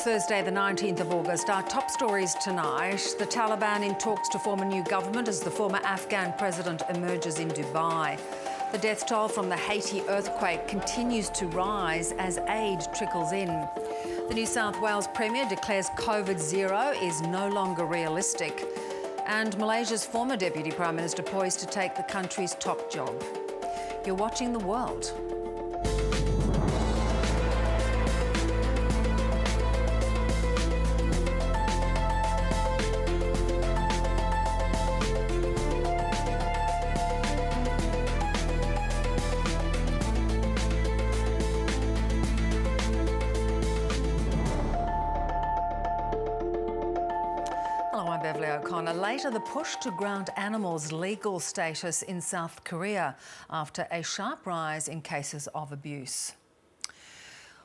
Thursday, the 19th of August. Our top stories tonight. The Taliban in talks to form a new government as the former Afghan president emerges in Dubai. The death toll from the Haiti earthquake continues to rise as aid trickles in. The New South Wales Premier declares COVID-0 is no longer realistic. And Malaysia's former Deputy Prime Minister poised to take the country's top job. You're watching The World. Later, the push to grant animals legal status in South Korea after a sharp rise in cases of abuse.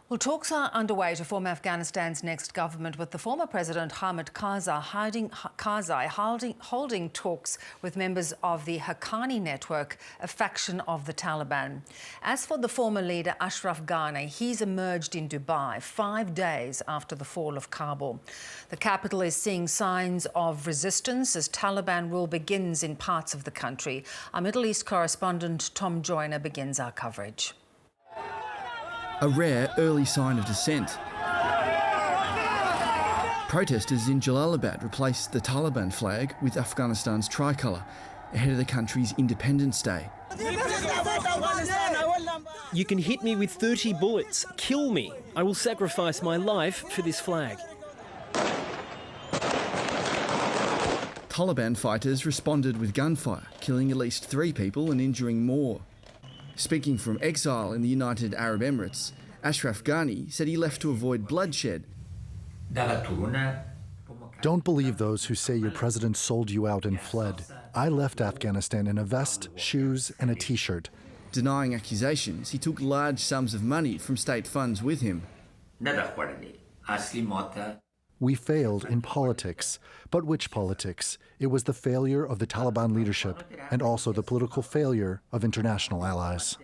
Well, talks are underway to form Afghanistan's next government, with the former President Hamid Karzai holding talks with members of the Haqqani network, a faction of the Taliban. As for the former leader Ashraf Ghani, he's emerged in Dubai 5 days after the fall of Kabul. The capital is seeing signs of resistance as Taliban rule begins in parts of the country. Our Middle East correspondent Tom Joyner begins our coverage. A rare early sign of dissent. Protesters in Jalalabad replaced the Taliban flag with Afghanistan's tricolour ahead of the country's Independence Day. You can hit me with 30 bullets, kill me. I will sacrifice my life for this flag. Taliban fighters responded with gunfire, killing at least 3 people and injuring more. Speaking from exile in the United Arab Emirates, Ashraf Ghani said he left to avoid bloodshed. Don't believe those who say your president sold you out and fled. I left Afghanistan in a vest, shoes and a T-shirt. Denying accusations, he took large sums of money from state funds with him. We failed in politics. But which politics? It was the failure of the Taliban leadership and also the political failure of international allies.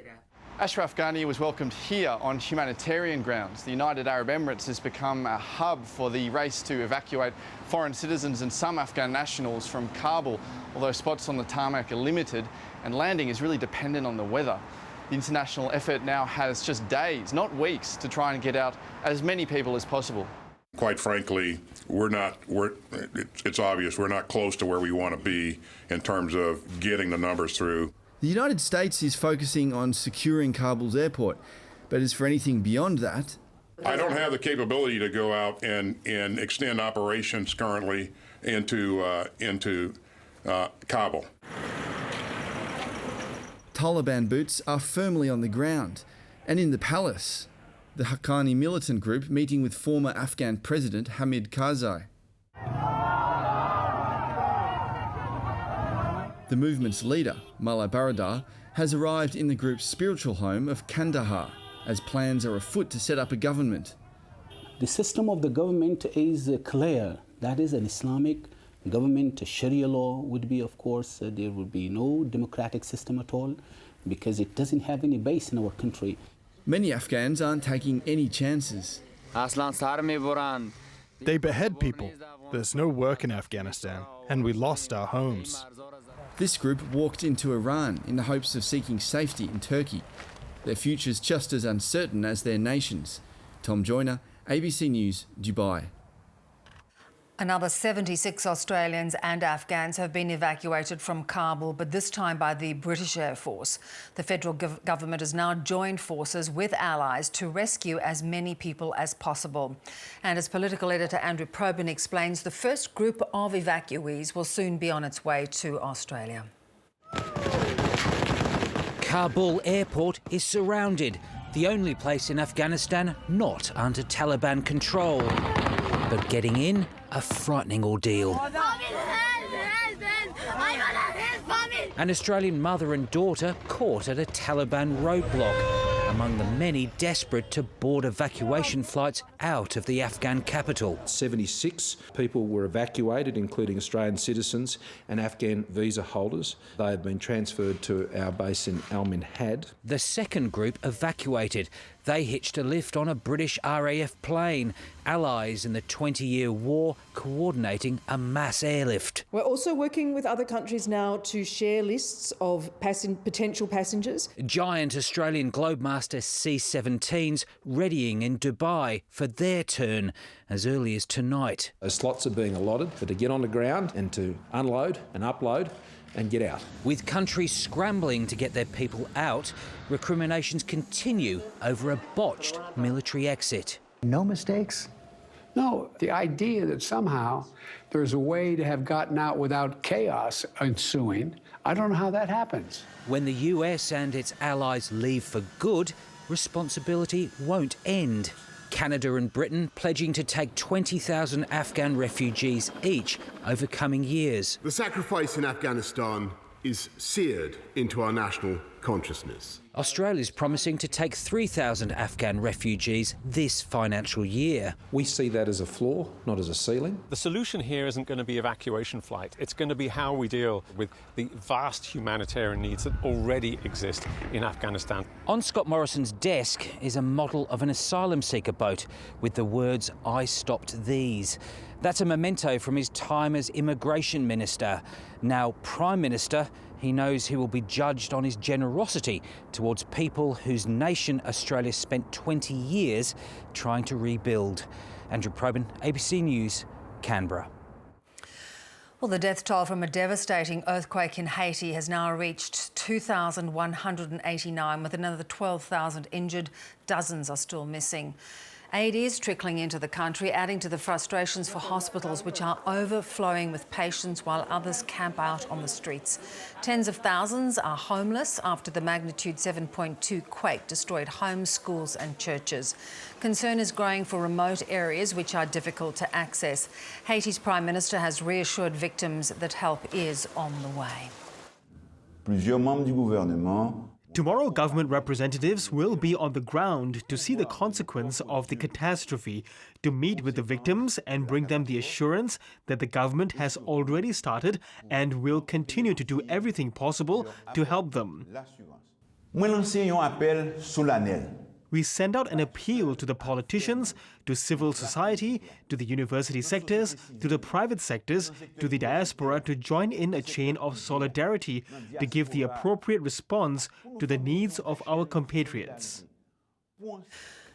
Ashraf Ghani was welcomed here on humanitarian grounds. The United Arab Emirates has become a hub for the race to evacuate foreign citizens and some Afghan nationals from Kabul, although spots on the tarmac are limited and landing is really dependent on the weather. The international effort now has just days, not weeks, to try and get out as many people as possible. Quite frankly, it's obvious we're not close to where we want to be in terms of getting the numbers through. The United States is focusing on securing Kabul's airport, but as for anything beyond that... I don't have the capability to go out and extend operations currently into Kabul. Taliban boots are firmly on the ground and in the palace. The Haqqani militant group meeting with former Afghan President Hamid Karzai. The movement's leader, Mullah Baradar, has arrived in the group's spiritual home of Kandahar, as plans are afoot to set up a government. The system of the government is clear. That is an Islamic government. Sharia law would be, of course, there would be no democratic system at all, because it doesn't have any base in our country. Many Afghans aren't taking any chances. They behead people. There's no work in Afghanistan, and we lost our homes. This group walked into Iran in the hopes of seeking safety in Turkey. Their future's just as uncertain as their nations. Tom Joyner, ABC News, Dubai. Another 76 Australians and Afghans have been evacuated from Kabul, but this time by the British Air Force. The federal government has now joined forces with allies to rescue as many people as possible. And as political editor Andrew Probyn explains, the first group of evacuees will soon be on its way to Australia. Kabul airport is surrounded, the only place in Afghanistan not under Taliban control. But getting in, a frightening ordeal. An Australian mother and daughter caught at a Taliban roadblock, among the many desperate to board evacuation flights out of the Afghan capital. 76 people were evacuated, including Australian citizens and Afghan visa holders. They have been transferred to our base in Al Minhad. The second group evacuated. They hitched a lift on a British RAF plane, allies in the 20-year war coordinating a mass airlift. We're also working with other countries now to share lists of potential passengers. Giant Australian Globemaster C-17s readying in Dubai for their turn as early as tonight. Those slots are being allotted for to get on the ground and to unload and upload and get out. With countries scrambling to get their people out, recriminations continue over a botched military exit. No mistakes? No, the idea that somehow there's a way to have gotten out without chaos ensuing, I don't know how that happens. When the US and its allies leave for good, responsibility won't end. Canada and Britain pledging to take 20,000 Afghan refugees each over coming years. The sacrifice in Afghanistan is seared into our national consciousness. Australia's promising to take 3,000 Afghan refugees this financial year. We see that as a floor, not as a ceiling. The solution here isn't going to be evacuation flight. It's going to be how we deal with the vast humanitarian needs that already exist in Afghanistan. On Scott Morrison's desk is a model of an asylum seeker boat with the words, "I stopped these." That's a memento from his time as Immigration Minister. Now Prime Minister, he knows he will be judged on his generosity towards people whose nation Australia spent 20 years trying to rebuild. Andrew Probyn, ABC News, Canberra. Well, the death toll from a devastating earthquake in Haiti has now reached 2,189, with another 12,000 injured. Dozens are still missing. Aid is trickling into the country, adding to the frustrations for hospitals, which are overflowing with patients while others camp out on the streets. Tens of thousands are homeless after the magnitude 7.2 quake destroyed homes, schools and churches. Concern is growing for remote areas which are difficult to access. Haiti's Prime Minister has reassured victims that help is on the way. Plusieurs membres du gouvernement. Tomorrow, government representatives will be on the ground to see the consequence of the catastrophe, to meet with the victims and bring them the assurance that the government has already started and will continue to do everything possible to help them. We send out an appeal to the politicians, to civil society, to the university sectors, to the private sectors, to the diaspora to join in a chain of solidarity to give the appropriate response to the needs of our compatriots.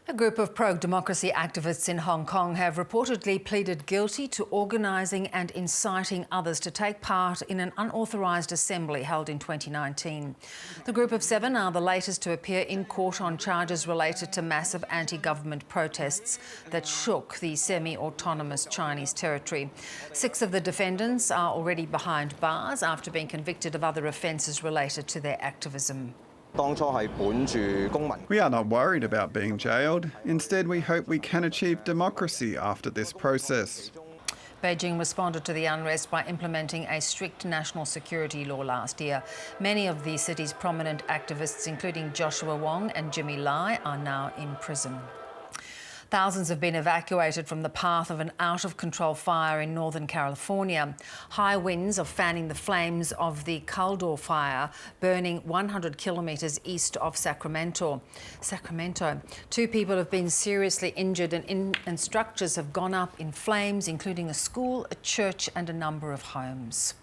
A group of pro-democracy activists in Hong Kong have reportedly pleaded guilty to organising and inciting others to take part in an unauthorised assembly held in 2019. The group of 7 are the latest to appear in court on charges related to massive anti-government protests that shook the semi-autonomous Chinese territory. 6 of the defendants are already behind bars after being convicted of other offences related to their activism. We are not worried about being jailed. Instead, we hope we can achieve democracy after this process. Beijing responded to the unrest by implementing a strict national security law last year. Many of the city's prominent activists, including Joshua Wong and Jimmy Lai, are now in prison. Thousands have been evacuated from the path of an out-of-control fire in Northern California. High winds are fanning the flames of the Caldor fire, burning 100 kilometres east of Sacramento. 2 people have been seriously injured and structures have gone up in flames, including a school, a church and a number of homes.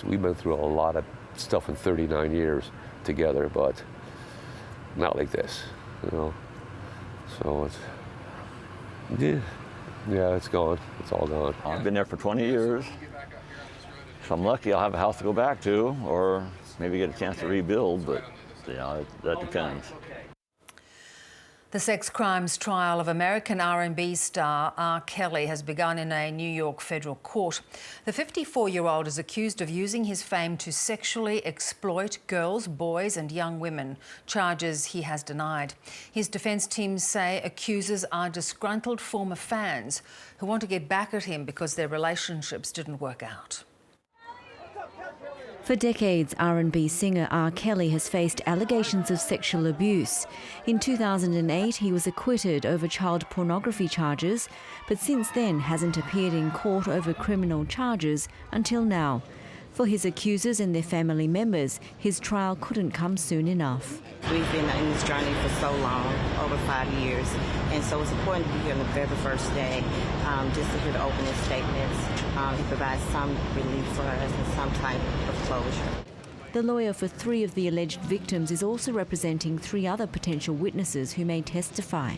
We've been through a lot of stuff in 39 years together, but not like this, you know. So it's, yeah, it's gone. It's all gone. I've been there for 20 years. If I'm lucky, I'll have a house to go back to, or maybe get a chance to rebuild, but yeah, that depends. The sex crimes trial of American R&B star R. Kelly has begun in a New York federal court. The 54-year-old is accused of using his fame to sexually exploit girls, boys and young women, charges he has denied. His defence teams say accusers are disgruntled former fans who want to get back at him because their relationships didn't work out. For decades, R&B singer R. Kelly has faced allegations of sexual abuse. In 2008, he was acquitted over child pornography charges, but since then hasn't appeared in court over criminal charges until now. For his accusers and their family members, his trial couldn't come soon enough. We've been in this journey for so long, over 5 years, and so it's important to be here on the very first day, just to hear the opening statements. He provides some relief for us and some type of closure. The lawyer for 3 of the alleged victims is also representing 3 other potential witnesses who may testify.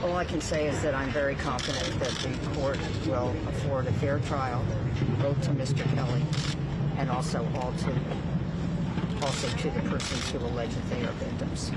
All I can say is that I'm very confident that the court will afford a fair trial, both to Mr. Kelly and also to the persons who allege that they are victims.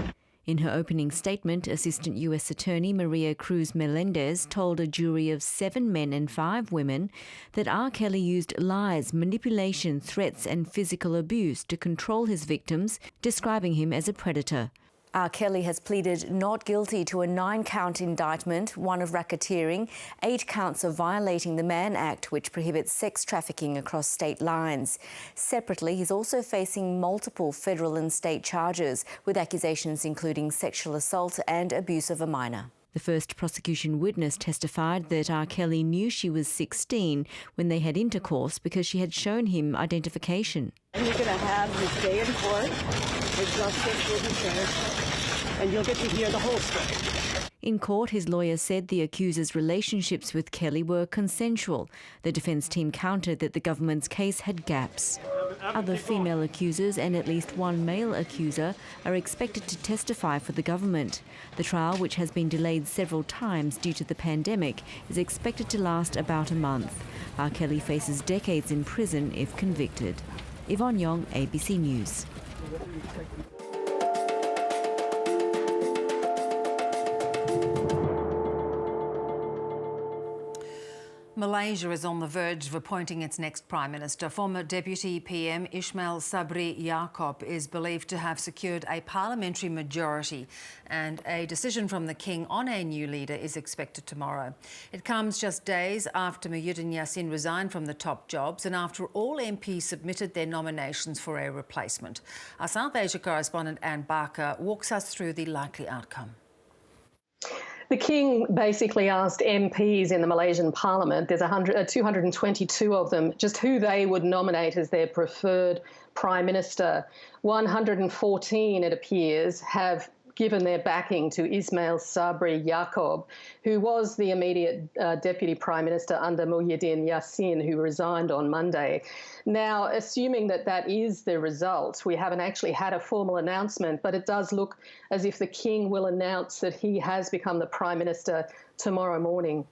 In her opening statement, Assistant U.S. Attorney Maria Cruz Melendez told a jury of 7 men and 5 women that R. Kelly used lies, manipulation, threats and physical abuse to control his victims, describing him as a predator. R. Kelly has pleaded not guilty to a 9-count indictment, 1 of racketeering, 8 counts of violating the Mann Act, which prohibits sex trafficking across state lines. Separately, he's also facing multiple federal and state charges, with accusations including sexual assault and abuse of a minor. The first prosecution witness testified that R. Kelly knew she was 16 when they had intercourse because she had shown him identification. And you're going to have this day in court where justice will be served, and you'll get to hear the whole story. In court, his lawyer said the accuser's relationships with Kelly were consensual. The defence team countered that the government's case had gaps. Other female accusers and at least 1 male accuser are expected to testify for the government. The trial, which has been delayed several times due to the pandemic, is expected to last about a month. R. Kelly faces decades in prison if convicted. Yvonne Yong, ABC News. Malaysia is on the verge of appointing its next Prime Minister. Former Deputy PM Ismail Sabri Yaakob is believed to have secured a parliamentary majority, and a decision from the King on a new leader is expected tomorrow. It comes just days after Muhyiddin Yassin resigned from the top jobs and after all MPs submitted their nominations for a replacement. Our South Asia correspondent Anne Barker walks us through the likely outcome. The King basically asked MPs in the Malaysian Parliament, there's 222 of them, just who they would nominate as their preferred Prime Minister. 114, it appears, have given their backing to Ismail Sabri Yaakob, who was the immediate Deputy Prime Minister under Muhyiddin Yassin, who resigned on Monday. Now, assuming that that is the result, we haven't actually had a formal announcement, but it does look as if the King will announce that he has become the Prime Minister tomorrow morning.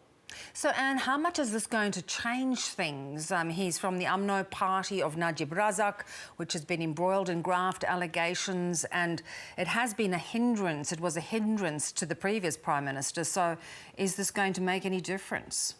So, Anne, how much is this going to change things? He's from the UMNO party of Najib Razak, which has been embroiled in graft allegations, and it has been a hindrance. It was a hindrance to the previous Prime Minister. So is this going to make any difference?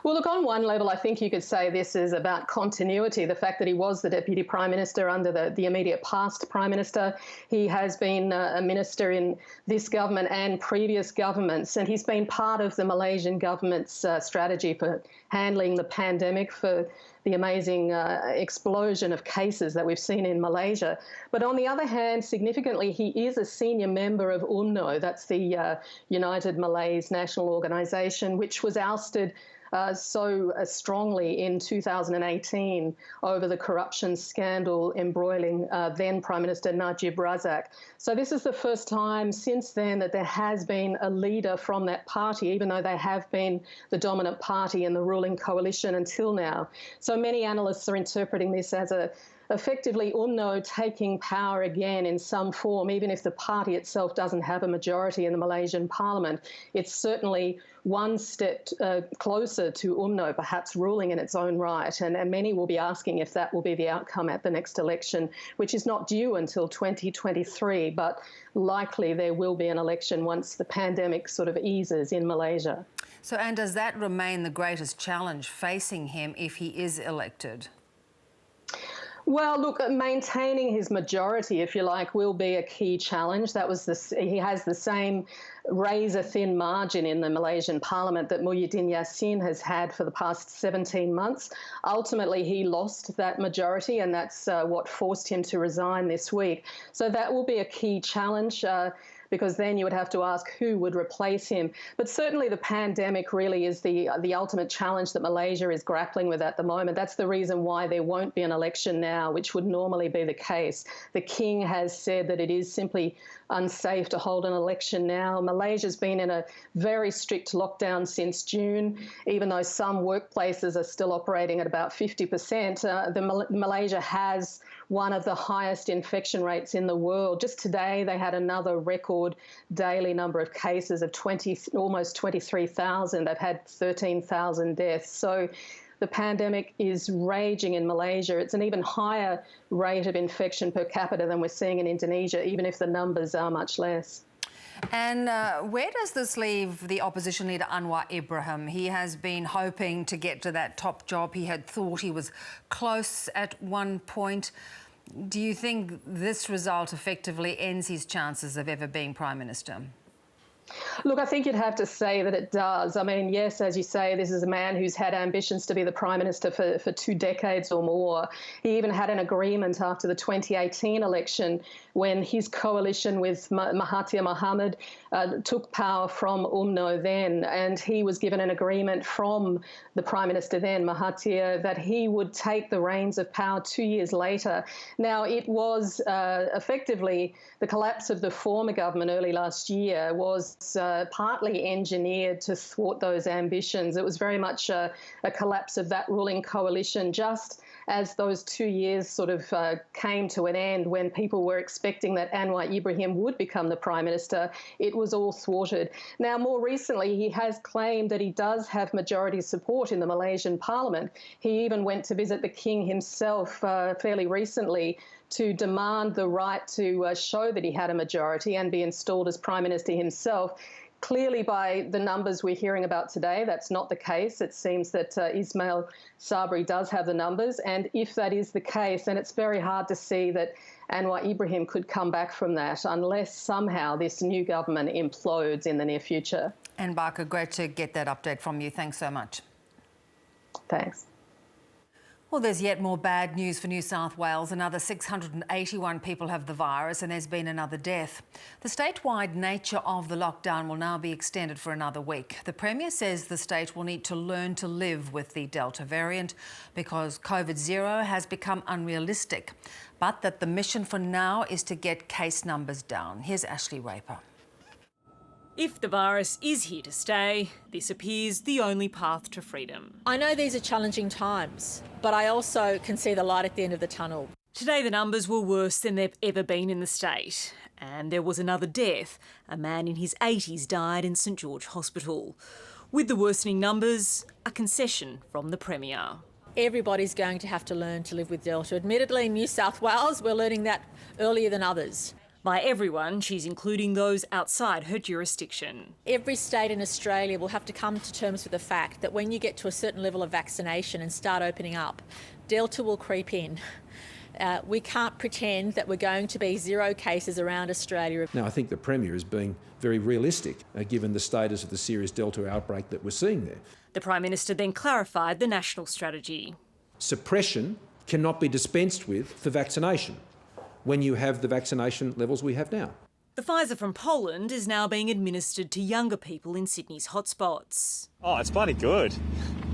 Well, look, on one level, I think you could say this is about continuity, the fact that he was the Deputy Prime Minister under the immediate past Prime Minister. He has been a minister in this government and previous governments, and he's been part of the Malaysian government's strategy for handling the pandemic, for the amazing explosion of cases that we've seen in Malaysia. But on the other hand, significantly, he is a senior member of UMNO, that's the United Malays National Organisation, which was ousted so strongly in 2018 over the corruption scandal embroiling then Prime Minister Najib Razak. So this is the first time since then that there has been a leader from that party, even though they have been the dominant party in the ruling coalition until now. So many analysts are interpreting this as effectively UMNO taking power again in some form, even if the party itself doesn't have a majority in the Malaysian parliament. It's certainly one step closer to UMNO perhaps ruling in its own right, and many will be asking if that will be the outcome at the next election, which is not due until 2023, but likely there will be an election once the pandemic sort of eases in Malaysia. So, and does that remain the greatest challenge facing him if he is elected? Well, look, maintaining his majority, if you like, will be a key challenge. He has the same razor-thin margin in the Malaysian parliament that Muhyiddin Yassin has had for the past 17 months. Ultimately, he lost that majority, and that's what forced him to resign this week. So that will be a key challenge. because then you would have to ask who would replace him. But certainly the pandemic really is the ultimate challenge that Malaysia is grappling with at the moment. That's the reason why there won't be an election now, which would normally be the case. The King has said that it is simply unsafe to hold an election now. Malaysia's been in a very strict lockdown since June, even though some workplaces are still operating at about 50%. Malaysia has one of the highest infection rates in the world. Just today, they had another record daily number of cases of almost 23,000. They've had 13,000 deaths. So the pandemic is raging in Malaysia. It's an even higher rate of infection per capita than we're seeing in Indonesia, even if the numbers are much less. And where does this leave the opposition leader Anwar Ibrahim? He has been hoping to get to that top job. He had thought he was close at one point. Do you think this result effectively ends his chances of ever being Prime Minister? Look, I think you'd have to say that it does. I mean, yes, as you say, this is a man who's had ambitions to be the Prime Minister for 2 decades or more. He even had an agreement after the 2018 election when his coalition with Mahathir Mohamad took power from UMNO then, and he was given an agreement from the Prime Minister then, Mahathir, that he would take the reins of power 2 years later. Now, it was effectively the collapse of the former government early last year was partly engineered to thwart those ambitions. It was very much a collapse of that ruling coalition just as those 2 years sort of came to an end when people were expecting that Anwar Ibrahim would become the Prime Minister. It was all thwarted. Now, more recently, he has claimed that he does have majority support in the Malaysian Parliament. He even went to visit the King himself fairly recently to demand the right to show that he had a majority and be installed as Prime Minister himself. Clearly, by the numbers we're hearing about today, that's not the case. It seems that Ismail Sabri does have the numbers, and if that is the case, then it's very hard to see that Anwar Ibrahim could come back from that unless somehow this new government implodes in the near future. And Barker, great to get that update from you. Thanks so much. Thanks. Well, there's yet more bad news for New South Wales. Another 681 people have the virus and there's been another death. The statewide nature of the lockdown will now be extended for another week. The Premier says the state will need to learn to live with the Delta variant because COVID-0 has become unrealistic, but that the mission for now is to get case numbers down. Here's Ashley Raper. If the virus is here to stay, this appears the only path to freedom. I know these are challenging times, but I also can see the light at the end of the tunnel. Today the numbers were worse than they've ever been in the state. And there was another death. A man in his 80s died in St George Hospital. With the worsening numbers, a concession from the Premier. Everybody's going to have to learn to live with Delta. Admittedly, in New South Wales, we're learning that earlier than others. By everyone, she's including those outside her jurisdiction. Every state in Australia will have to come to terms with the fact that when you get to a certain level of vaccination and start opening up, Delta will creep in. We can't pretend that we're going to be 0 cases around Australia. Now, I think the Premier is being very realistic, given the status of the serious Delta outbreak that we're seeing there. The Prime Minister then clarified the national strategy. Suppression cannot be dispensed with for vaccination when you have the vaccination levels we have now. The Pfizer from Poland is now being administered to younger people in Sydney's hotspots. Oh, it's bloody good.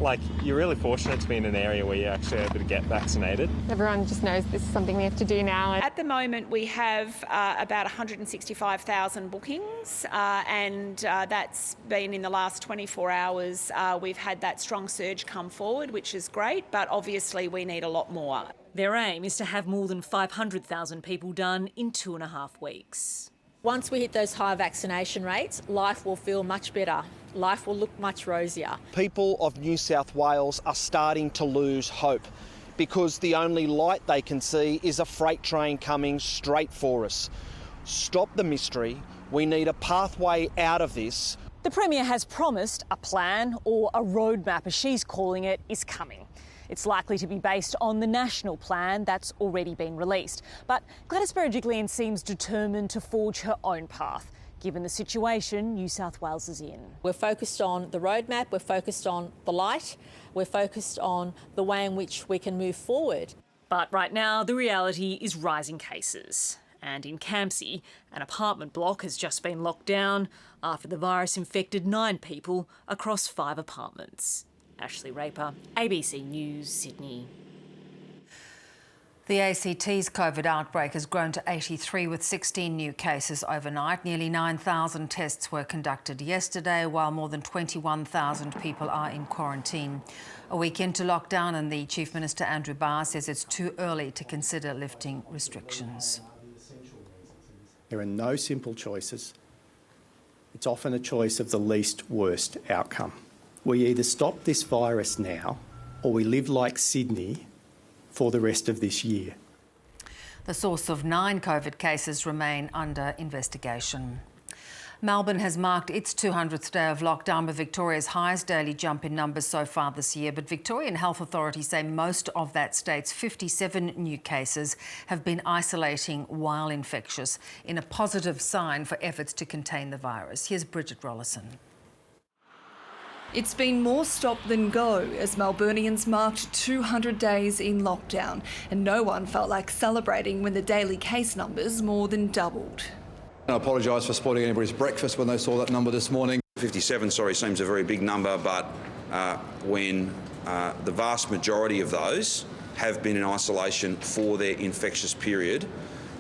Like, you're really fortunate to be in an area where you're actually able to get vaccinated. Everyone just knows this is something we have to do now. At the moment, we have about 165,000 bookings, and that's been in the last 24 hours. We've had that strong surge come forward, which is great, but obviously we need a lot more. Their aim is to have more than 500,000 people done in 2.5 weeks. Once we hit those high vaccination rates, life will feel much better. Life will look much rosier. People of New South Wales are starting to lose hope because the only light they can see is a freight train coming straight for us. Stop the mystery. We need a pathway out of this. The Premier has promised a plan, or a roadmap as she's calling it, is coming. It's likely to be based on the national plan that's already been released. But Gladys Berejiklian seems determined to forge her own path, given the situation New South Wales is in. We're focused on the roadmap, we're focused on the light, we're focused on the way in which we can move forward. But right now, the reality is rising cases. And in Campsie, an apartment block has just been locked down after the virus infected 9 people across 5 apartments. Ashley Raper, ABC News, Sydney. The ACT's COVID outbreak has grown to 83 with 16 new cases overnight. Nearly 9,000 tests were conducted yesterday, while more than 21,000 people are in quarantine. A week into lockdown, and the Chief Minister Andrew Barr says it's too early to consider lifting restrictions. There are no simple choices. It's often a choice of the least worst outcome. We either stop this virus now or we live like Sydney for the rest of this year. The source of 9 COVID cases remain under investigation. Melbourne has marked its 200th day of lockdown with Victoria's highest daily jump in numbers so far this year. But Victorian health authorities say most of that state's 57 new cases have been isolating while infectious, in a positive sign for efforts to contain the virus. Here's Bridget Rollison. It's been more stop than go as Melburnians marked 200 days in lockdown, and no one felt like celebrating when the daily case numbers more than doubled. I apologise for spoiling anybody's breakfast when they saw that number this morning. 57, seems a very big number, but when the vast majority of those have been in isolation for their infectious period,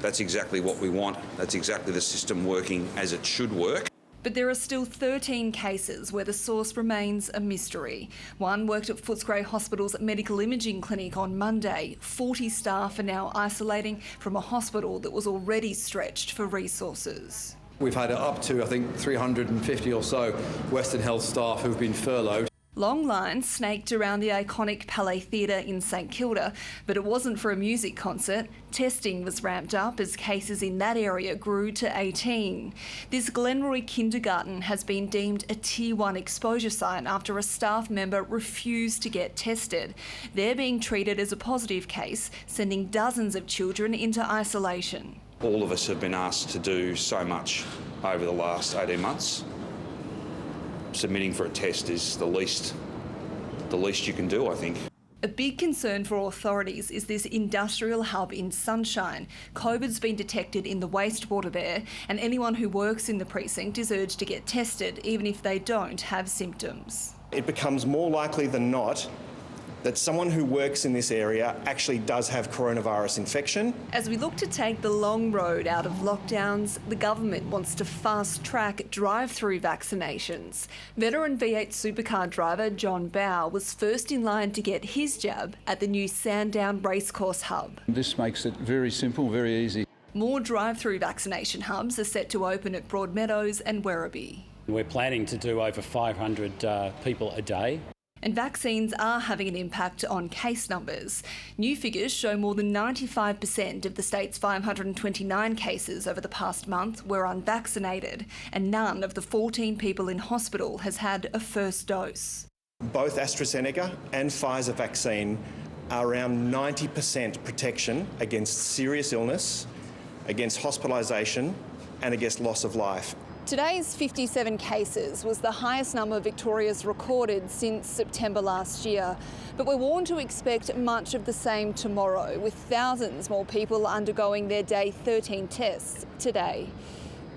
that's exactly what we want. That's exactly the system working as it should work. But there are still 13 cases where the source remains a mystery. One worked at Footscray Hospital's medical imaging clinic on Monday. 40 staff are now isolating from a hospital that was already stretched for resources. We've had up to, I think, 350 or so Western Health staff who've been furloughed. Long lines snaked around the iconic Palais Theatre in St Kilda, but it wasn't for a music concert. Testing was ramped up as cases in that area grew to 18. This Glenroy kindergarten has been deemed a Tier 1 exposure site after a staff member refused to get tested. They're being treated as a positive case, sending dozens of children into isolation. All of us have been asked to do so much over the last 18 months. Submitting for a test is the least you can do, I think. A big concern for authorities is this industrial hub in Sunshine. COVID's been detected in the wastewater there, and anyone who works in the precinct is urged to get tested, even if they don't have symptoms. It becomes more likely than not that someone who works in this area actually does have coronavirus infection. As we look to take the long road out of lockdowns, the government wants to fast-track drive-through vaccinations. Veteran V8 supercar driver John Bow was first in line to get his jab at the new Sandown Racecourse hub. This makes it very simple, very easy. More drive-through vaccination hubs are set to open at Broadmeadows and Werribee. We're planning to do over 500 people a day. And vaccines are having an impact on case numbers. New figures show more than 95% of the state's 529 cases over the past month were unvaccinated, and none of the 14 people in hospital has had a first dose. Both AstraZeneca and Pfizer vaccine are around 90% protection against serious illness, against hospitalisation and against loss of life. Today's 57 cases was the highest number Victoria's recorded since September last year. But we're warned to expect much of the same tomorrow, with thousands more people undergoing their day 13 tests today.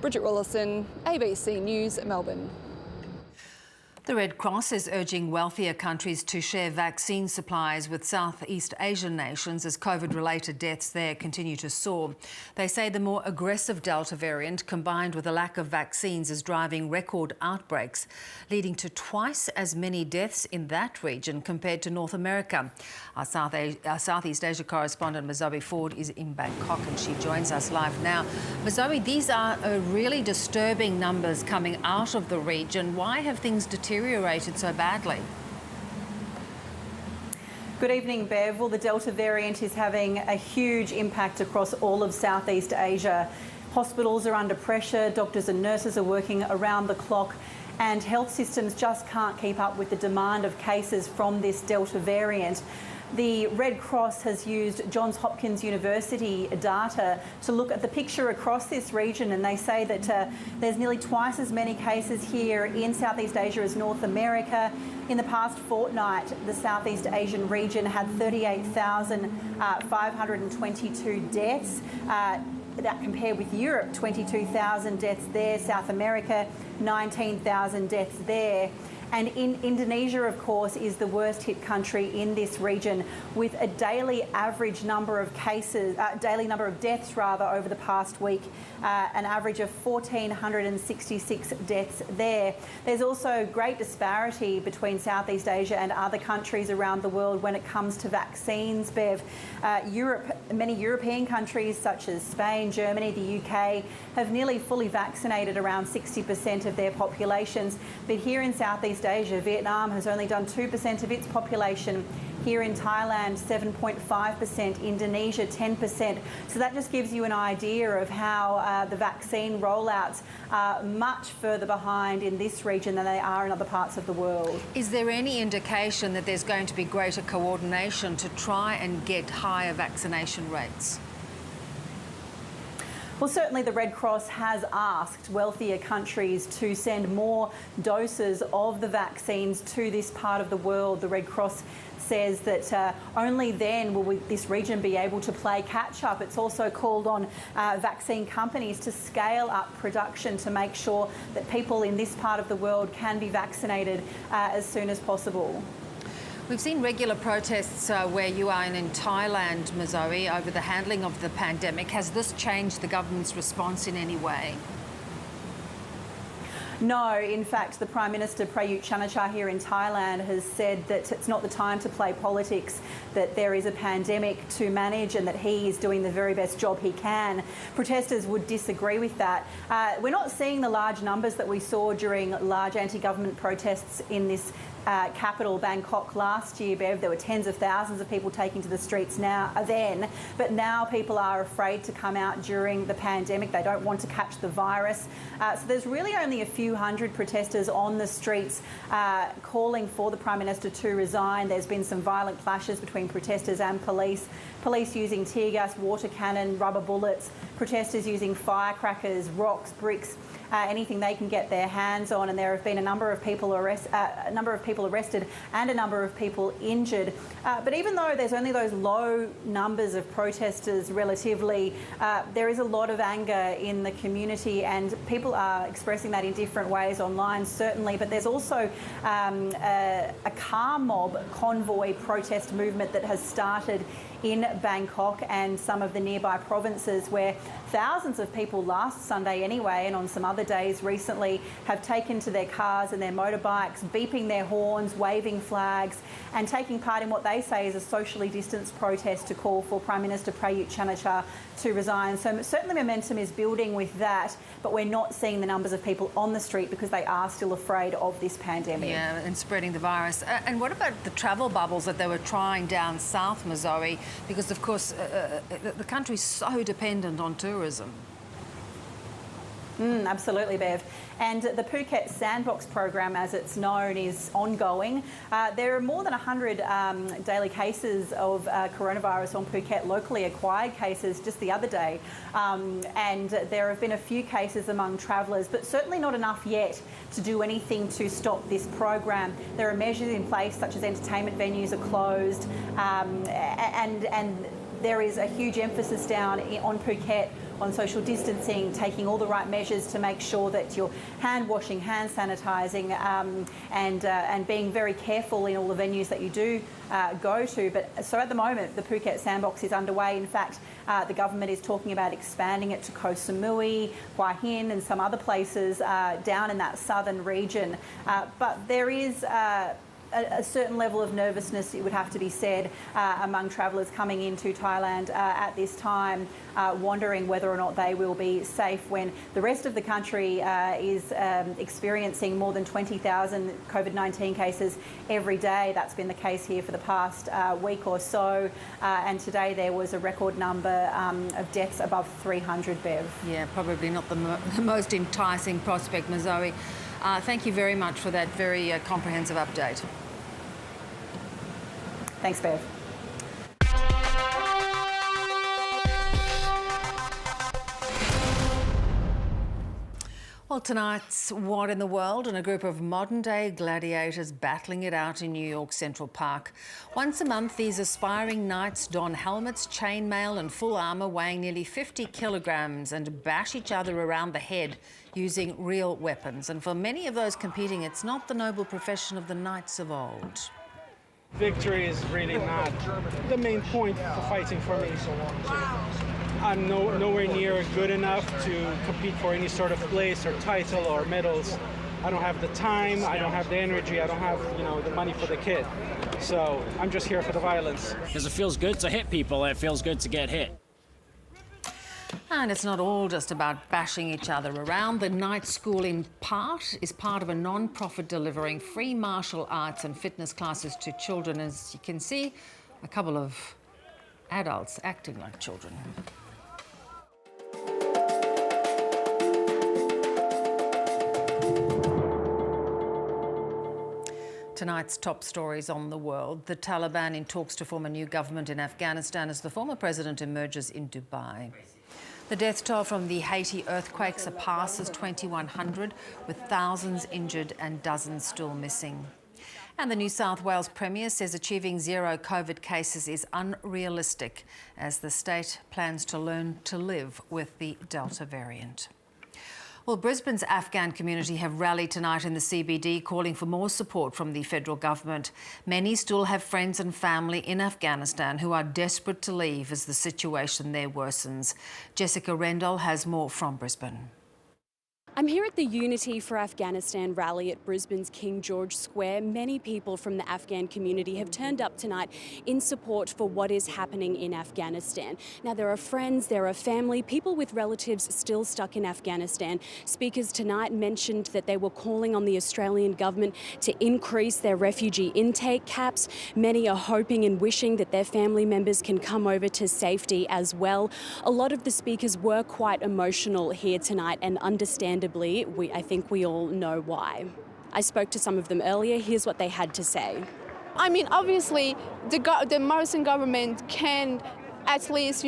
Bridget Rollison, ABC News, Melbourne. The Red Cross is urging wealthier countries to share vaccine supplies with Southeast Asian nations as COVID-related deaths there continue to soar. They say the more aggressive Delta variant, combined with a lack of vaccines, is driving record outbreaks, leading to twice as many deaths in that region compared to North America. Our Southeast Asia correspondent Mazoe Ford is in Bangkok and she joins us live now. Mazoe, these are really disturbing numbers coming out of the region. Why have things deteriorated so badly? Good evening, Bev. Well, the Delta variant is having a huge impact across all of Southeast Asia. Hospitals are under pressure, doctors and nurses are working around the clock, and health systems just can't keep up with the demand of cases from this Delta variant. The Red Cross has used Johns Hopkins University data to look at the picture across this region, and they say that there's nearly twice as many cases here in Southeast Asia as North America. In the past fortnight, the Southeast Asian region had 38,522 deaths. that compared with Europe, 22,000 deaths there, South America, 19,000 deaths there. And in Indonesia, of course, is the worst hit country in this region, with a daily average number of cases, daily number of deaths rather, over the past week, an average of 1,466 deaths there. There's also great disparity between Southeast Asia and other countries around the world when it comes to vaccines, Bev. Many European countries such as Spain, Germany, the UK have nearly fully vaccinated around 60% of their populations. But here in Southeast Asia, Vietnam has only done 2% of its population. Here in Thailand, 7.5%, Indonesia, 10%. So that just gives you an idea of how the vaccine rollouts are much further behind in this region than they are in other parts of the world. Is there any indication that there's going to be greater coordination to try and get higher vaccination rates? Well, certainly the Red Cross has asked wealthier countries to send more doses of the vaccines to this part of the world. The Red Cross says that only then will this region be able to play catch-up. It's also called on vaccine companies to scale up production to make sure that people in this part of the world can be vaccinated as soon as possible. We've seen regular protests where you are in Thailand, Mazoe, over the handling of the pandemic. Has this changed the government's response in any way? No, in fact, the Prime Minister Prayut Chan-o-cha here in Thailand has said that it's not the time to play politics, that there is a pandemic to manage and that he is doing the very best job he can. Protesters would disagree with that. We're not seeing the large numbers that we saw during large anti-government protests in this capital, Bangkok, last year, Bev. There were tens of thousands of people taking to the streets but now people are afraid to come out during the pandemic. They don't want to catch the virus. So there's really only a few hundred protesters on the streets calling for the Prime Minister to resign. There's been some violent clashes between protesters and police using tear gas, water cannon, rubber bullets, protesters using firecrackers, rocks, bricks, anything they can get their hands on, and there have been a number of people arrested and a number of people injured. But even though there's only those low numbers of protesters relatively, there is a lot of anger in the community, and people are expressing that in different ways online, certainly. But there's also a car mob convoy protest movement that has started in Bangkok and some of the nearby provinces, where thousands of people last Sunday anyway, and on some other days recently, have taken to their cars and their motorbikes, beeping their horns, waving flags, and taking part in what they say is a socially distanced protest to call for Prime Minister Prayut Chan-o-cha to resign. So certainly momentum is building with that, but we're not seeing the numbers of people on the street because they are still afraid of this pandemic. Yeah, and spreading the virus. And what about the travel bubbles that they were trying down south, Mazoe? Because, of course, the country's so dependent on tourism. Absolutely, Bev. And the Phuket Sandbox program, as it's known, is ongoing. There are more than 100 daily cases of coronavirus on Phuket, locally acquired cases just the other day. And there have been a few cases among travellers, but certainly not enough yet to do anything to stop this program. There are measures in place, such as entertainment venues are closed, and there is a huge emphasis down on Phuket on social distancing, taking all the right measures to make sure that you're hand washing, hand sanitising, and being very careful in all the venues that you do go to. But so at the moment, the Phuket Sandbox is underway. In fact, the government is talking about expanding it to Koh Samui, Hua Hin, and some other places down in that southern region. But there is a certain level of nervousness, it would have to be said, among travellers coming into Thailand at this time, wondering whether or not they will be safe when the rest of the country is experiencing more than 20,000 COVID-19 cases every day. That's been the case here for the past week or so, and today there was a record number of deaths above 300, Bev. Yeah, probably not the most enticing prospect, Mazoe. Thank you very much for that very comprehensive update. Thanks, Bev. Well, tonight's What in the World and a group of modern-day gladiators battling it out in New York Central Park. Once a month, these aspiring knights don helmets, chainmail and full armour weighing nearly 50 kilograms and bash each other around the head using real weapons. And for many of those competing, it's not the noble profession of the knights of old. Victory is really not the main point for fighting for me. I'm nowhere near good enough to compete for any sort of place or title or medals. I don't have the time, I don't have the energy, I don't have, the money for the kit. So I'm just here for the violence. Because it feels good to hit people and it feels good to get hit. And it's not all just about bashing each other around. The Night School is part of a non-profit delivering free martial arts and fitness classes to children. As you can see, a couple of adults acting like children. Tonight's top stories on the world. The Taliban in talks to form a new government in Afghanistan as the former president emerges in Dubai. The death toll from the Haiti earthquake surpasses 2,100, with thousands injured and dozens still missing. And the New South Wales Premier says achieving zero COVID cases is unrealistic as the state plans to learn to live with the Delta variant. Well, Brisbane's Afghan community have rallied tonight in the CBD calling for more support from the federal government. Many still have friends and family in Afghanistan who are desperate to leave as the situation there worsens. Jessica Rendell has more from Brisbane. I'm here at the Unity for Afghanistan rally at Brisbane's King George Square. Many people from the Afghan community have turned up tonight in support for what is happening in Afghanistan. Now, there are friends, there are family, people with relatives still stuck in Afghanistan. Speakers tonight mentioned that they were calling on the Australian government to increase their refugee intake caps. Many are hoping and wishing that their family members can come over to safety as well. A lot of the speakers were quite emotional here tonight, and understandably, I think we all know why. I spoke to some of them earlier. Here's what they had to say. I mean, obviously, the Morrison government can at least,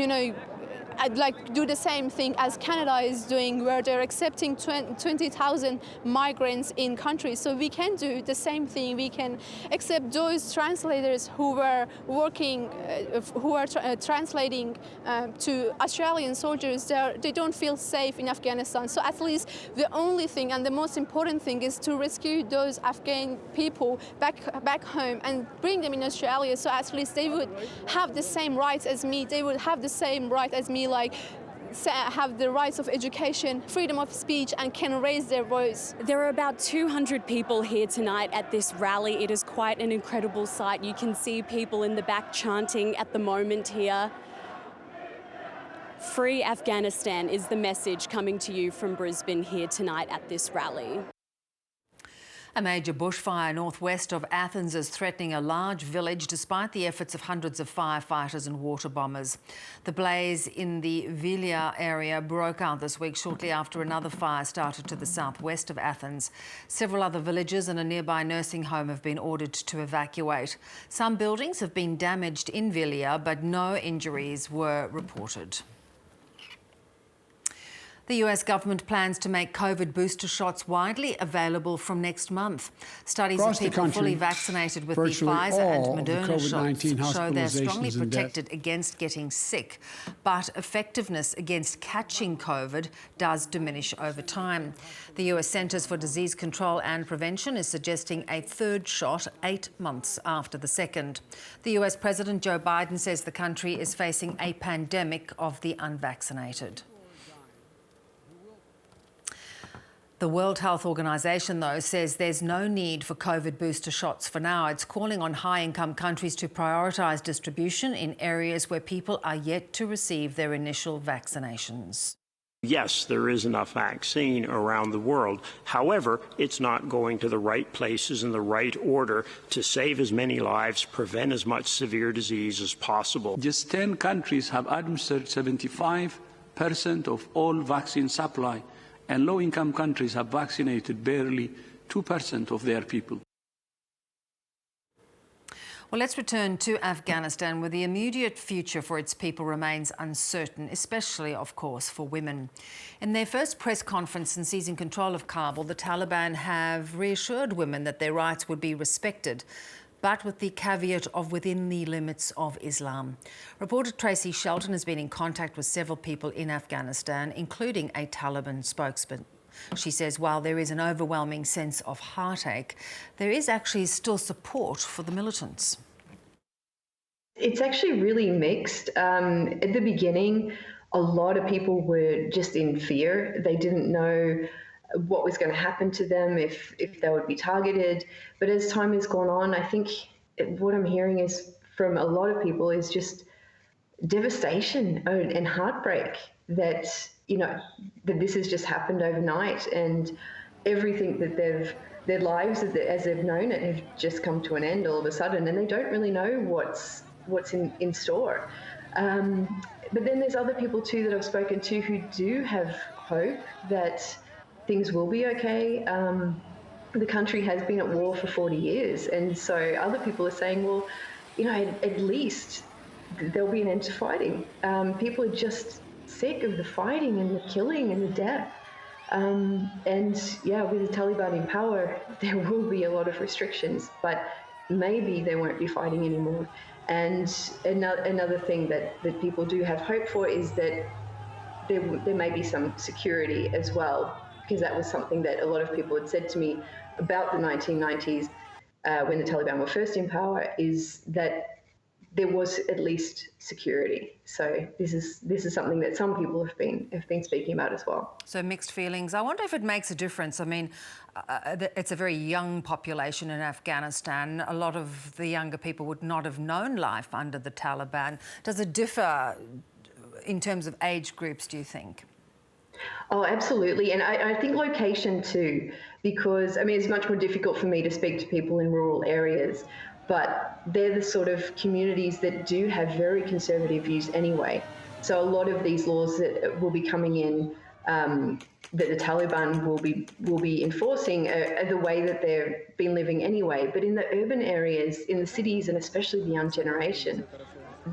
do the same thing as Canada is doing, where they're accepting 20,000 migrants in countries. So we can do the same thing. We can accept those translators who were working, who are translating to Australian soldiers. They don't feel safe in Afghanistan. So at least the only thing and the most important thing is to rescue those Afghan people back home and bring them in Australia. So at least they would have the same rights as me. They would have the same right as me, like have the rights of education, freedom of speech, and can raise their voice. There are about 200 people here tonight at this rally. It is quite an incredible sight. You can see people in the back chanting at the moment here. Free Afghanistan is the message coming to you from Brisbane here tonight at this rally. A major bushfire northwest of Athens is threatening a large village despite the efforts of hundreds of firefighters and water bombers. The blaze in the Vilia area broke out this week shortly after another fire started to the southwest of Athens. Several other villages and a nearby nursing home have been ordered to evacuate. Some buildings have been damaged in Vilia, but no injuries were reported. The US government plans to make COVID booster shots widely available from next month. Studies of people fully vaccinated with the Pfizer and Moderna shots show they're strongly protected against getting sick, but effectiveness against catching COVID does diminish over time. The US Centers for Disease Control and Prevention is suggesting a third shot 8 months after the second. The US President Joe Biden says the country is facing a pandemic of the unvaccinated. The World Health Organization, though, says there's no need for COVID booster shots for now. It's calling on high-income countries to prioritise distribution in areas where people are yet to receive their initial vaccinations. Yes, there is enough vaccine around the world. However, it's not going to the right places in the right order to save as many lives, prevent as much severe disease as possible. Just 10 countries have administered 75% of all vaccine supply, and low-income countries have vaccinated barely 2% of their people. Well, let's return to Afghanistan, where the immediate future for its people remains uncertain, especially, of course, for women. In their first press conference since seizing control of Kabul, the Taliban have reassured women that their rights would be respected, but with the caveat of within the limits of Islam. Reporter Tracy Shelton has been in contact with several people in Afghanistan, including a Taliban spokesman. She says while there is an overwhelming sense of heartache, there is actually still support for the militants. It's actually really mixed. At the beginning, a lot of people were just in fear. They didn't know what was going to happen to them, if they would be targeted. But as time has gone on, I think what I'm hearing is from a lot of people is just devastation and heartbreak that, you know, that this has just happened overnight, and everything that their lives as they've known it have just come to an end all of a sudden, and they don't really know what's in store. But then there's other people too that I've spoken to who do have hope that things will be okay. The country has been at war for 40 years, and so other people are saying, well, you know, at least there'll be an end to fighting. People are just sick of the fighting and the killing and the death. And yeah, with the Taliban in power, there will be a lot of restrictions, but maybe they won't be fighting anymore. And another thing that people do have hope for is that there may be some security as well, because that was something that a lot of people had said to me about the 1990s when the Taliban were first in power, is that there was at least security. So this is something that some people have been speaking about as well. So mixed feelings. I wonder if it makes a difference. I mean, it's a very young population in Afghanistan. A lot of the younger people would not have known life under the Taliban. Does it differ in terms of age groups, do you think? Oh, absolutely. And I think location too, because, I mean, it's much more difficult for me to speak to people in rural areas, but they're the sort of communities that do have very conservative views anyway. So a lot of these laws that will be coming in, that the Taliban will be enforcing, are the way that they've been living anyway. But in the urban areas, in the cities, and especially the young generation,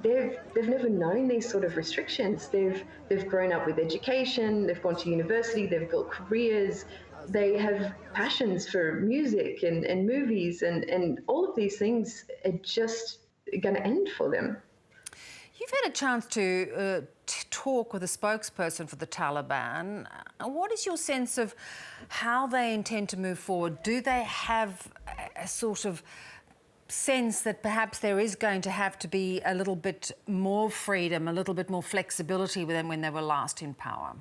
they've never known these sort of restrictions. They've grown up with education, they've gone to university, they've built careers, they have passions for music and movies, and all of these things are just going to end for them. You've had a chance to talk with a spokesperson for the Taliban. What is your sense of how they intend to move forward? Do they have a sort of sense that perhaps there is going to have to be a little bit more freedom, a little bit more flexibility with them when they were last in power?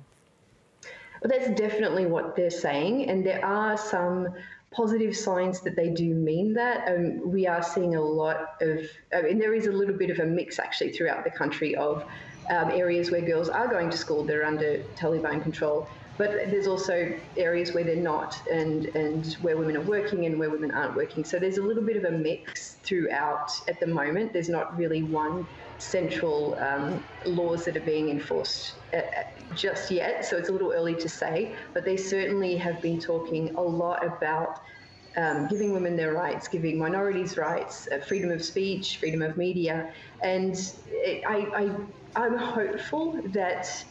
Well, that's definitely what they're saying, and there are some positive signs that they do mean that. We are seeing a lot of, and there is a little bit of a mix actually throughout the country of areas where girls are going to school that are under Taliban control, but there's also areas where they're not, and where women are working and where women aren't working. So there's a little bit of a mix throughout at the moment. There's not really one central laws that are being enforced just yet, so it's a little early to say, but they certainly have been talking a lot about giving women their rights, giving minorities rights, freedom of speech, freedom of media, and I'm hopeful that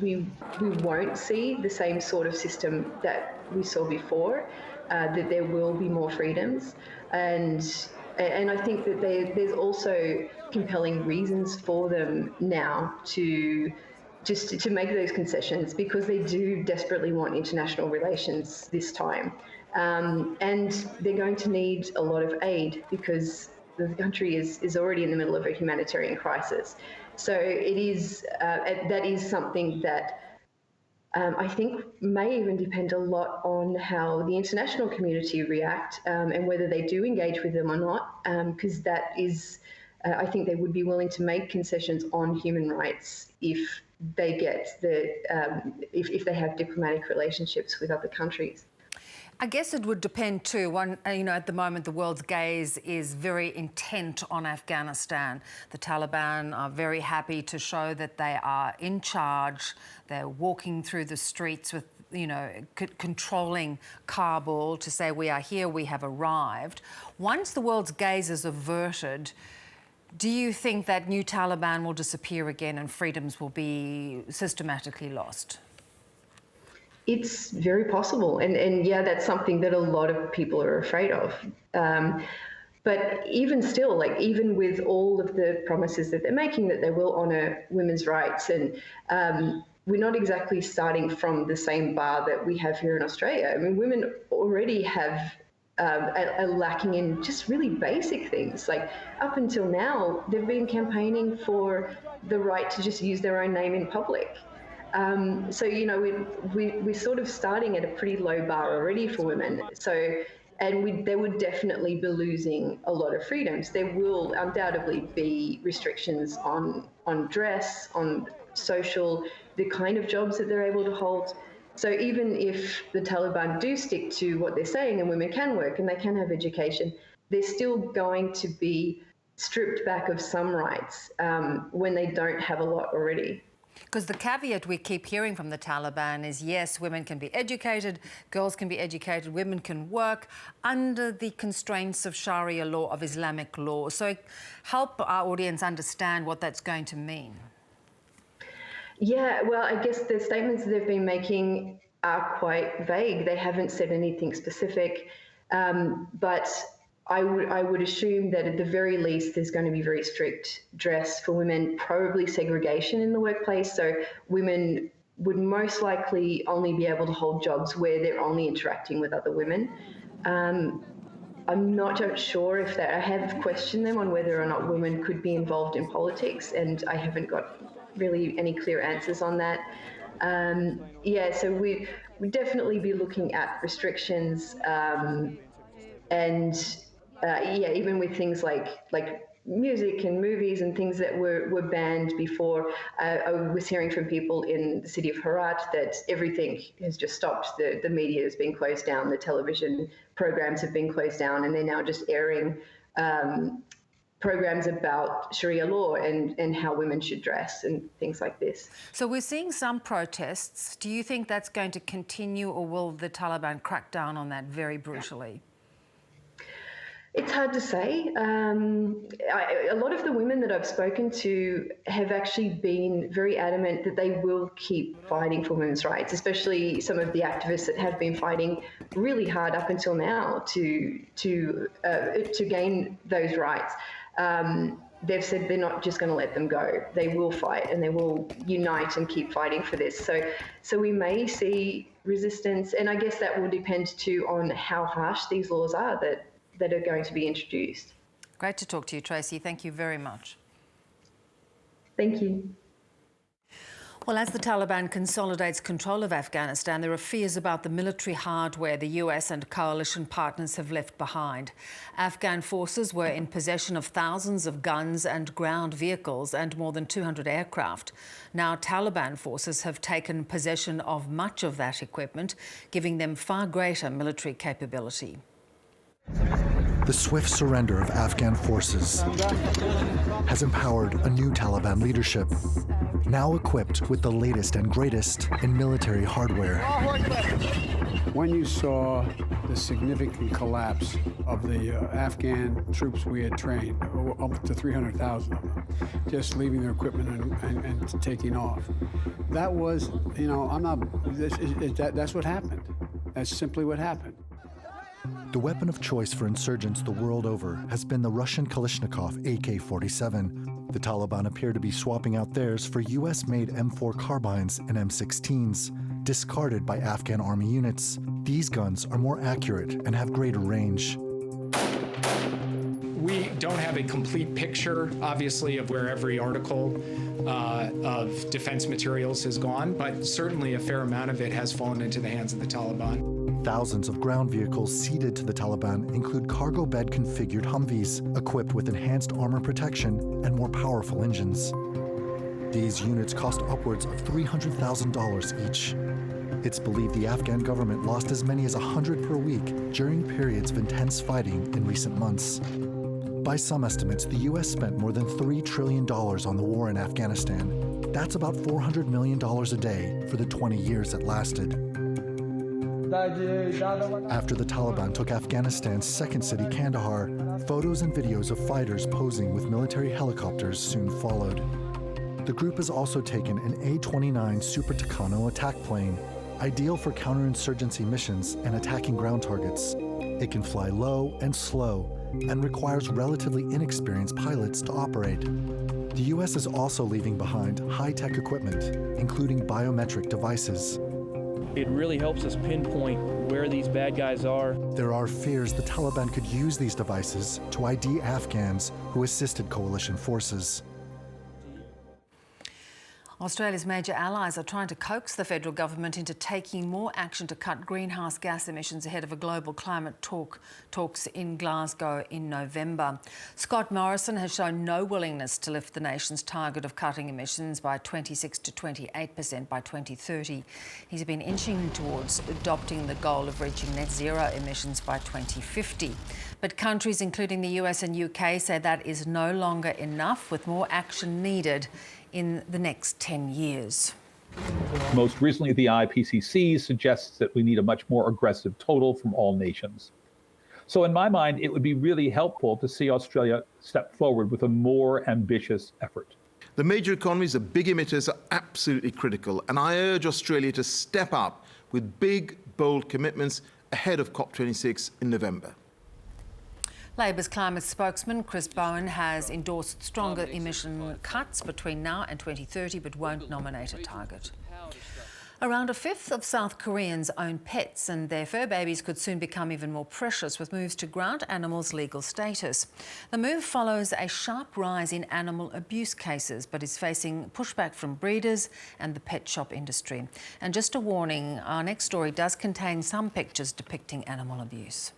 we won't see the same sort of system that we saw before, that there will be more freedoms, and I think that there's also compelling reasons for them now to make those concessions, because they do desperately want international relations this time. And they're going to need a lot of aid, because the country is already in the middle of a humanitarian crisis. So it is that is something that I think may even depend a lot on how the international community react, and whether they do engage with them or not, because that is, I think they would be willing to make concessions on human rights if they get if they have diplomatic relationships with other countries. I guess it would depend too. At the moment, the world's gaze is very intent on Afghanistan. The Taliban are very happy to show that they are in charge. They're walking through the streets with controlling Kabul to say we are here, we have arrived. Once the world's gaze is averted, do you think that new Taliban will disappear again and freedoms will be systematically lost? It's very possible. And yeah, that's something that a lot of people are afraid of. But even still, like even with all of the promises that they're making that they will honour women's rights, and we're not exactly starting from the same bar that we have here in Australia. I mean, women already have are lacking in just really basic things. Like up until now, they've been campaigning for the right to just use their own name in public. So, you know, we're sort of starting at a pretty low bar already for women. So, and they would definitely be losing a lot of freedoms. There will undoubtedly be restrictions on dress, on social, the kind of jobs that they're able to hold. So even if the Taliban do stick to what they're saying and women can work and they can have education, they're still going to be stripped back of some rights when they don't have a lot already. Because the caveat we keep hearing from the Taliban is, yes, women can be educated, girls can be educated, women can work under the constraints of Sharia law, of Islamic law. So help our audience understand what that's going to mean. Yeah, well, I guess the statements they've been making are quite vague. They haven't said anything specific, but I would assume that at the very least there's going to be very strict dress for women, probably segregation in the workplace. So women would most likely only be able to hold jobs where they're only interacting with other women. I'm not sure if that, I have questioned them on whether or not women could be involved in politics, and I haven't got really any clear answers on that. Yeah, so we'd definitely be looking at restrictions and yeah, even with things like music and movies and things that were banned before. I was hearing from people in the city of Herat that everything has just stopped. The media has been closed down, the television programs have been closed down, and they're now just airing programs about Sharia law and how women should dress and things like this. So we're seeing some protests. Do you think that's going to continue, or will the Taliban crack down on that very brutally? It's hard to say. A lot of the women that I've spoken to have actually been very adamant that they will keep fighting for women's rights, especially some of the activists that have been fighting really hard up until now to gain those rights. They've said they're not just going to let them go. They will fight and they will unite and keep fighting for this. So we may see resistance, and I guess that will depend too on how harsh these laws are that are going to be introduced. Great to talk to you, Tracy. Thank you very much. Thank you. Well, as the Taliban consolidates control of Afghanistan, there are fears about the military hardware the US and coalition partners have left behind. Afghan forces were in possession of thousands of guns and ground vehicles and more than 200 aircraft. Now, Taliban forces have taken possession of much of that equipment, giving them far greater military capability. The swift surrender of Afghan forces has empowered a new Taliban leadership, now equipped with the latest and greatest in military hardware. When you saw the significant collapse of the Afghan troops we had trained, up to 300,000 of them, just leaving their equipment and taking off, that was, you know, that's what happened. That's simply what happened. The weapon of choice for insurgents the world over has been the Russian Kalashnikov AK-47. The Taliban appear to be swapping out theirs for US-made M4 carbines and M16s, discarded by Afghan army units. These guns are more accurate and have greater range. We don't have a complete picture, obviously, of where every article of defense materials has gone, but certainly a fair amount of it has fallen into the hands of the Taliban. Thousands of ground vehicles ceded to the Taliban include cargo bed configured Humvees equipped with enhanced armor protection and more powerful engines. These units cost upwards of $300,000 each. It's believed the Afghan government lost as many as 100 per week during periods of intense fighting in recent months. By some estimates, the US spent more than $3 trillion on the war in Afghanistan. That's about $400 million a day for the 20 years it lasted. After the Taliban took Afghanistan's second city, Kandahar, photos and videos of fighters posing with military helicopters soon followed. The group has also taken an A-29 Super Tucano attack plane, ideal for counterinsurgency missions and attacking ground targets. It can fly low and slow and requires relatively inexperienced pilots to operate. The U.S. is also leaving behind high-tech equipment, including biometric devices. It really helps us pinpoint where these bad guys are. There are fears the Taliban could use these devices to ID Afghans who assisted coalition forces. Australia's major allies are trying to coax the federal government into taking more action to cut greenhouse gas emissions ahead of a global climate talks in Glasgow in November. Scott Morrison has shown no willingness to lift the nation's target of cutting emissions by 26 to 28% by 2030. He's been inching towards adopting the goal of reaching net zero emissions by 2050. But countries including the US and UK say that is no longer enough, with more action needed in the next 10 years. Most recently, the IPCC suggests that we need a much more aggressive total from all nations. So in my mind, it would be really helpful to see Australia step forward with a more ambitious effort. The major economies, the big emitters, are absolutely critical, and I urge Australia to step up with big, bold commitments ahead of COP26 in November. Labor's climate spokesman Chris Bowen has endorsed stronger emission cuts between now and 2030, but won't nominate a target. Around a fifth of South Koreans own pets, and their fur babies could soon become even more precious with moves to grant animals legal status. The move follows a sharp rise in animal abuse cases, but is facing pushback from breeders and the pet shop industry. And just a warning, our next story does contain some pictures depicting animal abuse.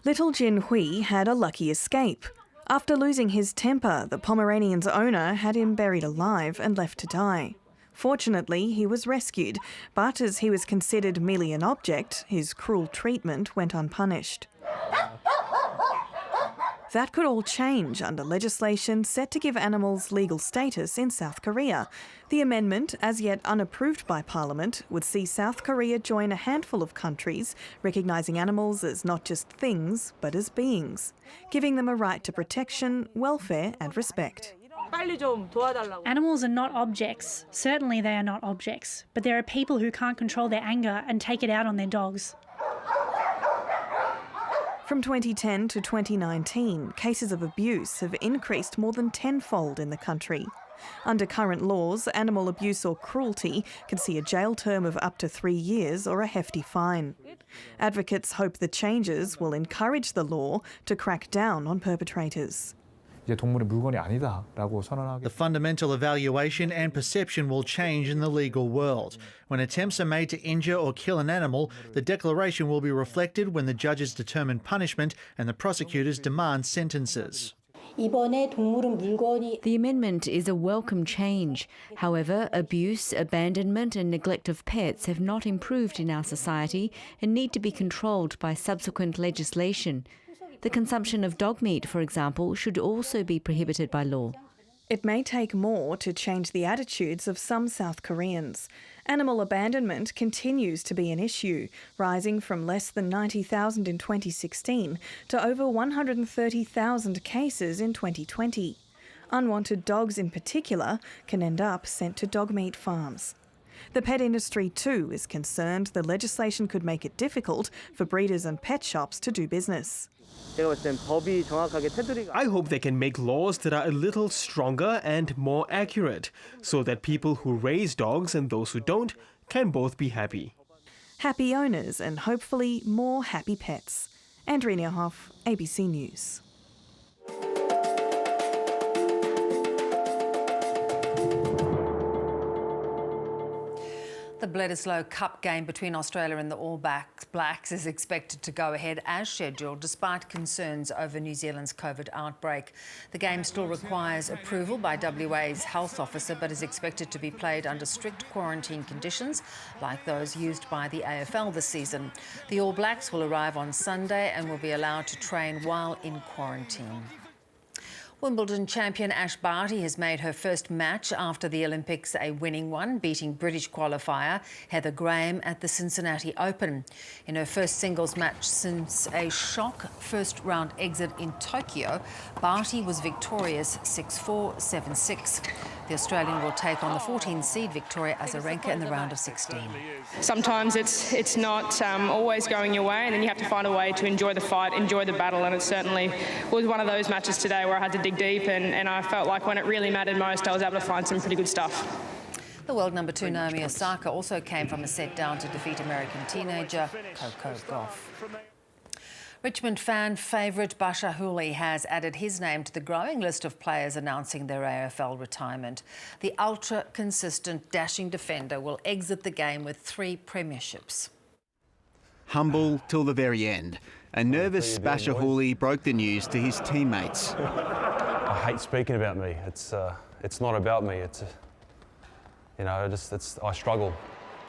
Little Jin Hui had a lucky escape. After losing his temper, the Pomeranian's owner had him buried alive and left to die. Fortunately, he was rescued, but as he was considered merely an object, his cruel treatment went unpunished. That could all change under legislation set to give animals legal status in South Korea. The amendment, as yet unapproved by Parliament, would see South Korea join a handful of countries recognising animals as not just things, but as beings, giving them a right to protection, welfare and respect. Animals are not objects. Certainly they are not objects. But there are people who can't control their anger and take it out on their dogs. From 2010 to 2019, cases of abuse have increased more than tenfold in the country. Under current laws, animal abuse or cruelty can see a jail term of up to 3 years or a hefty fine. Advocates hope the changes will encourage the law to crack down on perpetrators. The fundamental evaluation and perception will change in the legal world. When attempts are made to injure or kill an animal, the declaration will be reflected when the judges determine punishment and the prosecutors demand sentences. The amendment is a welcome change. However, abuse, abandonment and neglect of pets have not improved in our society and need to be controlled by subsequent legislation. The consumption of dog meat, for example, should also be prohibited by law. It may take more to change the attitudes of some South Koreans. Animal abandonment continues to be an issue, rising from less than 90,000 in 2016 to over 130,000 cases in 2020. Unwanted dogs in particular can end up sent to dog meat farms. The pet industry too is concerned the legislation could make it difficult for breeders and pet shops to do business. I hope they can make laws that are a little stronger and more accurate, so that people who raise dogs and those who don't can both be happy. Happy owners and hopefully more happy pets. Andrea Hoff, ABC News. The Bledisloe Cup game between Australia and the All Blacks is expected to go ahead as scheduled, despite concerns over New Zealand's COVID outbreak. The game still requires approval by WA's health officer, but is expected to be played under strict quarantine conditions, like those used by the AFL this season. The All Blacks will arrive on Sunday and will be allowed to train while in quarantine. Wimbledon champion Ash Barty has made her first match after the Olympics a winning one, beating British qualifier Heather Graham at the Cincinnati Open. In her first singles match since a shock first-round exit in Tokyo, Barty was victorious 6-4, 7-6. The Australian will take on the 14-seed Victoria Azarenka in the round of 16. Sometimes it's not always going your way, and then you have to find a way to enjoy the fight, enjoy the battle, and it certainly was one of those matches today where I had to dig deep, and I felt like when it really mattered most, I was able to find some pretty good stuff. The world number 2 Naomi Osaka also came from a set down to defeat American teenager Coco Gauff. Richmond fan favourite Basha Hooley has added his name to the growing list of players announcing their AFL retirement. The ultra-consistent dashing defender will exit the game with 3 premierships. Humble till the very end, a nervous Basha Hooley broke the news to his teammates. I hate speaking about me. It's not about me. I struggle.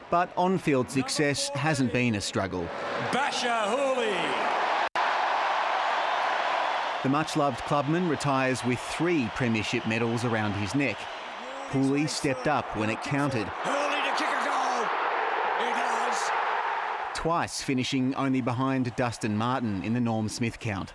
But on-field success hasn't been a struggle. Basha Hooley! The much-loved clubman retires with 3 premiership medals around his neck. Hooley stepped up when it counted. Hooley to kick a goal! He does! Twice finishing only behind Dustin Martin in the Norm Smith count.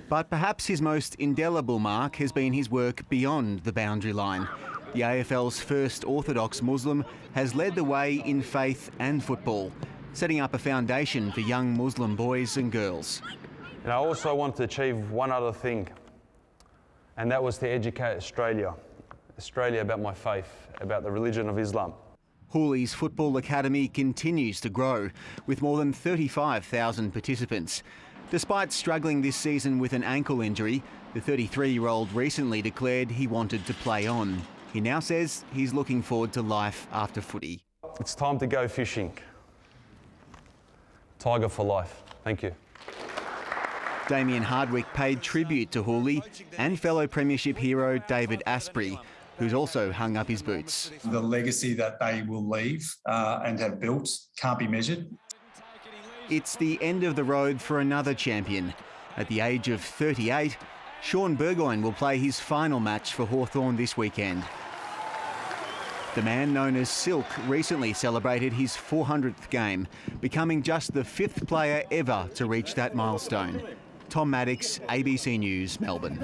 But perhaps his most indelible mark has been his work beyond the boundary line. The AFL's first Orthodox Muslim has led the way in faith and football, setting up a foundation for young Muslim boys and girls. And I also wanted to achieve one other thing, and that was to educate Australia about my faith, about the religion of Islam. Hooley's Football Academy continues to grow, with more than 35,000 participants. Despite struggling this season with an ankle injury, the 33-year-old recently declared he wanted to play on. He now says he's looking forward to life after footy. It's time to go fishing. Tiger for life. Thank you. Damien Hardwick paid tribute to Hooley and fellow premiership hero David Asprey, who's also hung up his boots. The legacy that they will leave and have built can't be measured. It's the end of the road for another champion. At the age of 38, Sean Burgoyne will play his final match for Hawthorn this weekend. The man known as Silk recently celebrated his 400th game, becoming just the 5th player ever to reach that milestone. Tom Maddox, ABC News, Melbourne.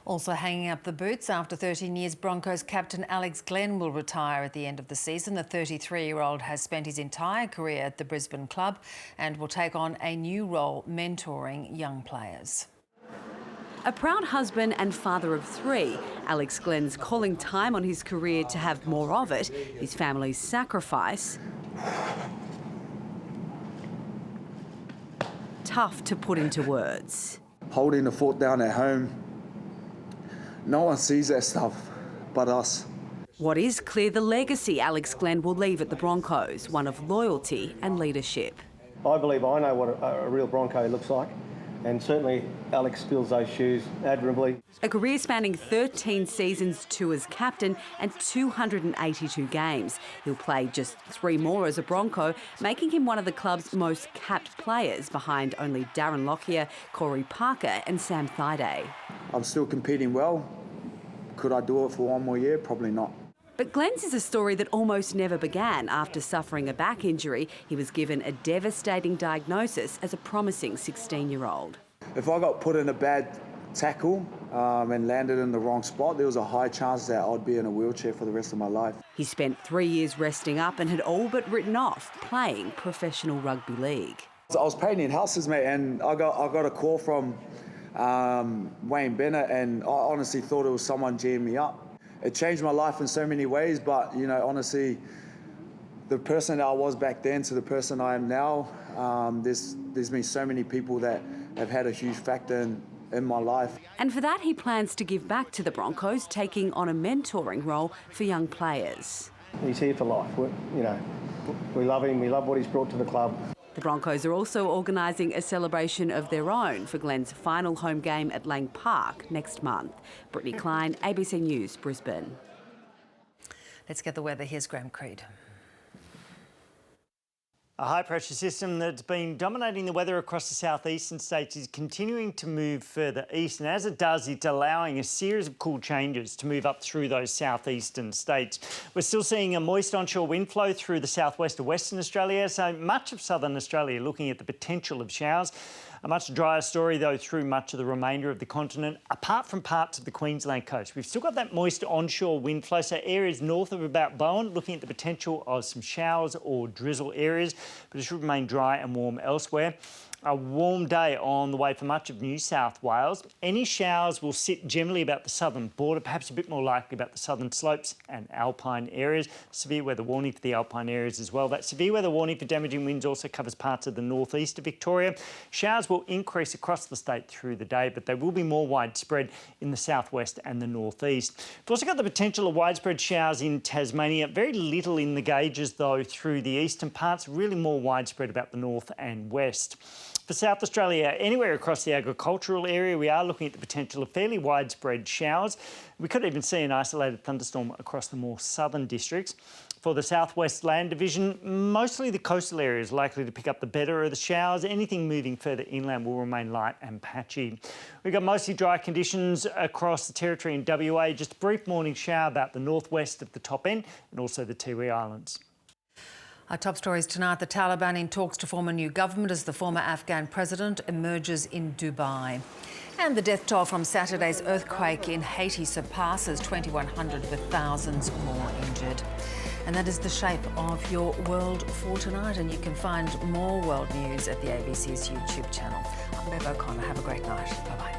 Also hanging up the boots after 13 years, Broncos captain Alex Glenn will retire at the end of the season. The 33-year-old has spent his entire career at the Brisbane club and will take on a new role mentoring young players. A proud husband and father of 3, Alex Glenn's calling time on his career to have more of it, his family's sacrifice. Tough to put into words. Holding the fort down at home, no one sees that stuff but us. What is clear, the legacy Alex Glenn will leave at the Broncos, one of loyalty and leadership. I believe I know what a real Bronco looks like, and certainly Alex fills those shoes admirably. A career spanning 13 seasons, 2 as captain and 282 games. He'll play just 3 more as a Bronco, making him one of the club's most capped players, behind only Darren Lockyer, Corey Parker and Sam Thaiday. I'm still competing well. Could I do it for 1 more year? Probably not. But Glenn's is a story that almost never began. After suffering a back injury, he was given a devastating diagnosis as a promising 16-year-old. If I got put in a bad tackle and landed in the wrong spot, there was a high chance that I'd be in a wheelchair for the rest of my life. He spent 3 years resting up and had all but written off playing professional rugby league. I was painting houses, mate, and I got a call from Wayne Bennett, and I honestly thought it was someone geeing me up. It changed my life in so many ways, but, you know, honestly, the person that I was back then to the person I am now, there's been so many people that have had a huge factor in my life. And for that, he plans to give back to the Broncos, taking on a mentoring role for young players. He's here for life. We love him. We love what he's brought to the club. The Broncos are also organising a celebration of their own for Glenn's final home game at Lang Park next month. Brittany Klein, ABC News, Brisbane. Let's get the weather. Here's Graham Creed. A high-pressure system that's been dominating the weather across the southeastern states is continuing to move further east, and as it does, it's allowing a series of cool changes to move up through those southeastern states. We're still seeing a moist onshore wind flow through the southwest of Western Australia, so much of southern Australia looking at the potential of showers. A much drier story, though, through much of the remainder of the continent, apart from parts of the Queensland coast. We've still got that moist onshore wind flow, so areas north of about Bowen looking at the potential of some showers or drizzle areas, but it should remain dry and warm elsewhere. A warm day on the way for much of New South Wales. Any showers will sit generally about the southern border, perhaps a bit more likely about the southern slopes and alpine areas. Severe weather warning for the alpine areas as well. That severe weather warning for damaging winds also covers parts of the northeast of Victoria. Showers will increase across the state through the day, but they will be more widespread in the southwest and the northeast. We've also got the potential of widespread showers in Tasmania. Very little in the gauges, though, through the eastern parts, really more widespread about the north and west. For South Australia, anywhere across the agricultural area, we are looking at the potential of fairly widespread showers. We could even see an isolated thunderstorm across the more southern districts. For the southwest land division, mostly the coastal areas likely to pick up the better of the showers. Anything moving further inland will remain light and patchy. We've got mostly dry conditions across the territory in WA. Just a brief morning shower about the northwest of the top end and also the Tiwi Islands. Our top stories tonight. The Taliban in talks to form a new government as the former Afghan president emerges in Dubai. And the death toll from Saturday's earthquake in Haiti surpasses 2,100 with thousands more injured. And that is the shape of your world for tonight. And you can find more world news at the ABC's YouTube channel. I'm Bev O'Connor. Have a great night. Bye-bye.